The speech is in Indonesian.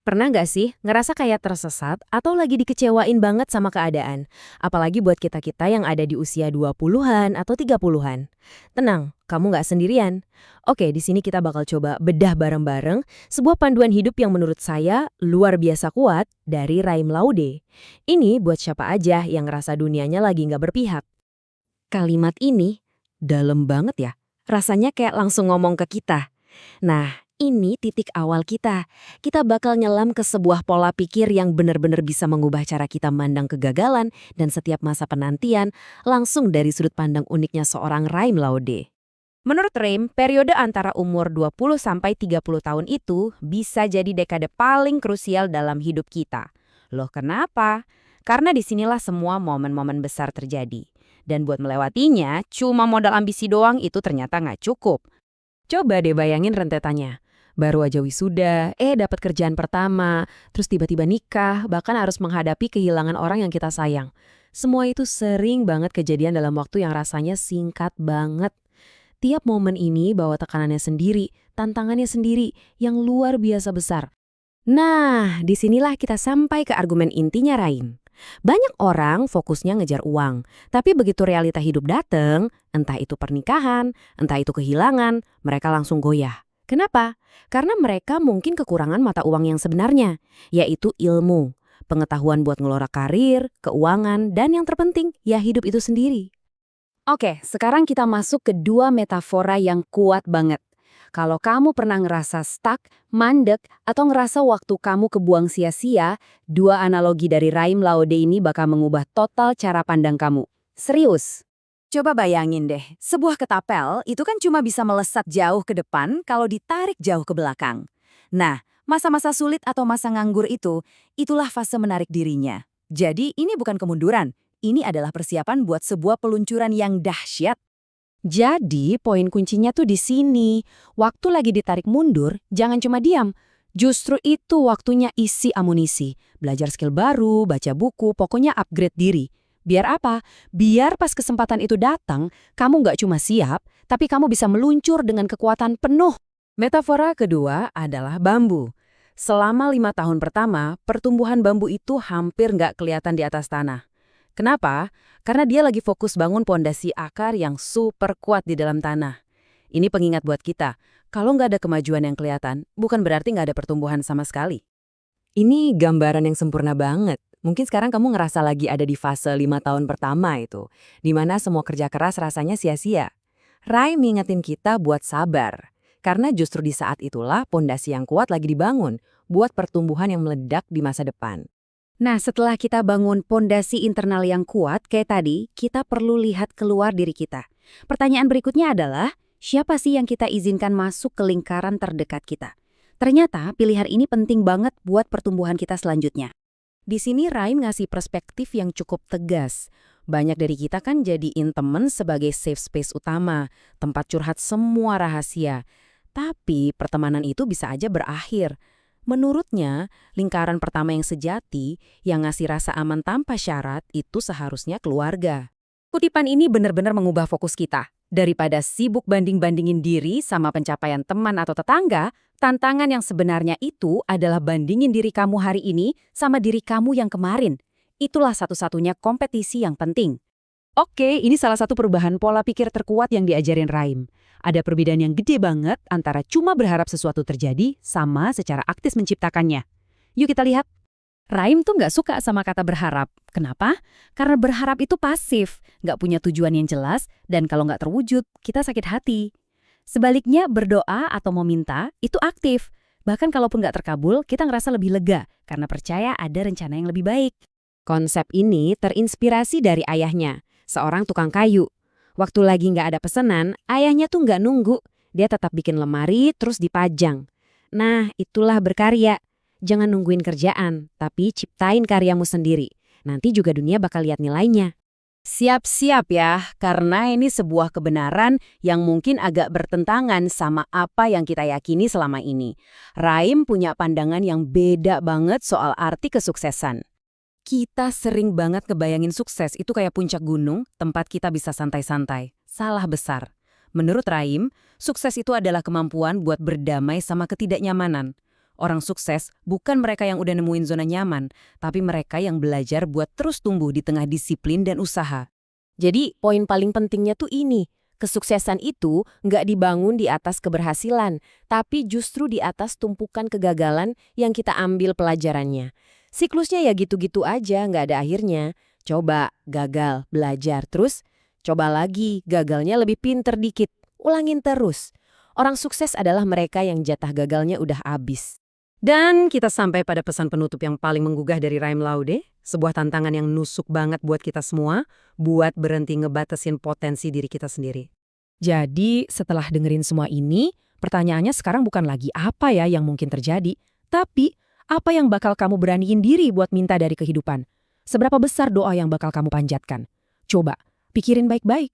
Pernah nggak sih ngerasa kayak tersesat atau lagi dikecewain banget sama keadaan? Apalagi buat kita-kita yang ada di usia 20-an atau 30-an. Tenang, kamu nggak sendirian. Oke, di sini kita bakal coba bedah bareng-bareng sebuah panduan hidup yang menurut saya luar biasa kuat dari Raim Laude. Ini buat siapa aja yang ngerasa dunianya lagi nggak berpihak. Kalimat ini dalam banget ya. Rasanya kayak langsung ngomong ke kita. Nah, ini titik awal kita. Kita bakal nyelam ke sebuah pola pikir yang benar-benar bisa mengubah cara kita mandang kegagalan dan setiap masa penantian langsung dari sudut pandang uniknya seorang Raim Laude. Menurut Raim, periode antara umur 20 sampai 30 tahun itu bisa jadi dekade paling krusial dalam hidup kita. Loh kenapa? Karena disinilah semua momen-momen besar terjadi. Dan buat melewatinya, cuma modal ambisi doang itu ternyata nggak cukup. Coba deh bayangin rentetannya. Baru aja wisuda, dapat kerjaan pertama, terus tiba-tiba nikah, bahkan harus menghadapi kehilangan orang yang kita sayang. Semua itu sering banget kejadian dalam waktu yang rasanya singkat banget. Tiap momen ini bawa tekanannya sendiri, tantangannya sendiri, yang luar biasa besar. Nah, disinilah kita sampai ke argumen intinya Raim. Banyak orang fokusnya ngejar uang, tapi begitu realita hidup dateng, entah itu pernikahan, entah itu kehilangan, mereka langsung goyah. Kenapa? Karena mereka mungkin kekurangan mata uang yang sebenarnya, yaitu ilmu, pengetahuan buat ngelola karir, keuangan, dan yang terpenting, ya hidup itu sendiri. Oke, sekarang kita masuk ke dua metafora yang kuat banget. Kalau kamu pernah ngerasa stuck, mandek, atau ngerasa waktu kamu kebuang sia-sia, dua analogi dari Raim Laude ini bakal mengubah total cara pandang kamu. Serius. Coba bayangin deh, sebuah ketapel itu kan cuma bisa melesat jauh ke depan kalau ditarik jauh ke belakang. Nah, masa-masa sulit atau masa nganggur itulah fase menarik dirinya. Jadi ini bukan kemunduran, ini adalah persiapan buat sebuah peluncuran yang dahsyat. Jadi poin kuncinya tuh di sini. Waktu lagi ditarik mundur, jangan cuma diam. Justru itu waktunya isi amunisi. Belajar skill baru, baca buku, pokoknya upgrade diri. Biar apa? Biar pas kesempatan itu datang, kamu nggak cuma siap, tapi kamu bisa meluncur dengan kekuatan penuh. Metafora kedua adalah bambu. Selama 5 tahun pertama, pertumbuhan bambu itu hampir nggak kelihatan di atas tanah. Kenapa? Karena dia lagi fokus bangun pondasi akar yang super kuat di dalam tanah. Ini pengingat buat kita, kalau nggak ada kemajuan yang kelihatan, bukan berarti nggak ada pertumbuhan sama sekali. Ini gambaran yang sempurna banget. Mungkin sekarang kamu ngerasa lagi ada di fase 5 tahun pertama itu, di mana semua kerja keras rasanya sia-sia. Rai ngingetin kita buat sabar, karena justru di saat itulah pondasi yang kuat lagi dibangun, buat pertumbuhan yang meledak di masa depan. Nah, setelah kita bangun pondasi internal yang kuat kayak tadi, kita perlu lihat keluar diri kita. Pertanyaan berikutnya adalah, siapa sih yang kita izinkan masuk ke lingkaran terdekat kita? Ternyata pilihan ini penting banget buat pertumbuhan kita selanjutnya. Di sini Raim ngasih perspektif yang cukup tegas. Banyak dari kita kan jadiin temen sebagai safe space utama, tempat curhat semua rahasia. Tapi pertemanan itu bisa aja berakhir. Menurutnya, lingkaran pertama yang sejati, yang ngasih rasa aman tanpa syarat, itu seharusnya keluarga. Kutipan ini benar-benar mengubah fokus kita. Daripada sibuk banding-bandingin diri sama pencapaian teman atau tetangga, tantangan yang sebenarnya itu adalah bandingin diri kamu hari ini sama diri kamu yang kemarin. Itulah satu-satunya kompetisi yang penting. Oke, ini salah satu perubahan pola pikir terkuat yang diajarin Raim. Ada perbedaan yang gede banget antara cuma berharap sesuatu terjadi sama secara aktif menciptakannya. Yuk kita lihat. Raim tuh nggak suka sama kata berharap. Kenapa? Karena berharap itu pasif, nggak punya tujuan yang jelas, dan kalau nggak terwujud, kita sakit hati. Sebaliknya, berdoa atau meminta itu aktif. Bahkan kalaupun nggak terkabul, kita ngerasa lebih lega karena percaya ada rencana yang lebih baik. Konsep ini terinspirasi dari ayahnya, seorang tukang kayu. Waktu lagi nggak ada pesanan, ayahnya tuh nggak nunggu. Dia tetap bikin lemari terus dipajang. Nah, itulah berkarya. Jangan nungguin kerjaan, tapi ciptain karyamu sendiri. Nanti juga dunia bakal lihat nilainya. Siap-siap ya, karena ini sebuah kebenaran yang mungkin agak bertentangan sama apa yang kita yakini selama ini. Raim punya pandangan yang beda banget soal arti kesuksesan. Kita sering banget kebayangin sukses itu kayak puncak gunung, tempat kita bisa santai-santai. Salah besar. Menurut Raim, sukses itu adalah kemampuan buat berdamai sama ketidaknyamanan. Orang sukses bukan mereka yang udah nemuin zona nyaman, tapi mereka yang belajar buat terus tumbuh di tengah disiplin dan usaha. Jadi, poin paling pentingnya tuh ini. Kesuksesan itu nggak dibangun di atas keberhasilan, tapi justru di atas tumpukan kegagalan yang kita ambil pelajarannya. Siklusnya ya gitu-gitu aja, nggak ada akhirnya. Coba, gagal, belajar, terus coba lagi, gagalnya lebih pinter dikit. Ulangin terus. Orang sukses adalah mereka yang jatah gagalnya udah habis. Dan kita sampai pada pesan penutup yang paling menggugah dari Raim Laude, sebuah tantangan yang nusuk banget buat kita semua, buat berhenti ngebatasin potensi diri kita sendiri. Jadi, setelah dengerin semua ini, pertanyaannya sekarang bukan lagi apa ya yang mungkin terjadi, tapi apa yang bakal kamu beraniin diri buat minta dari kehidupan? Seberapa besar doa yang bakal kamu panjatkan? Coba, pikirin baik-baik.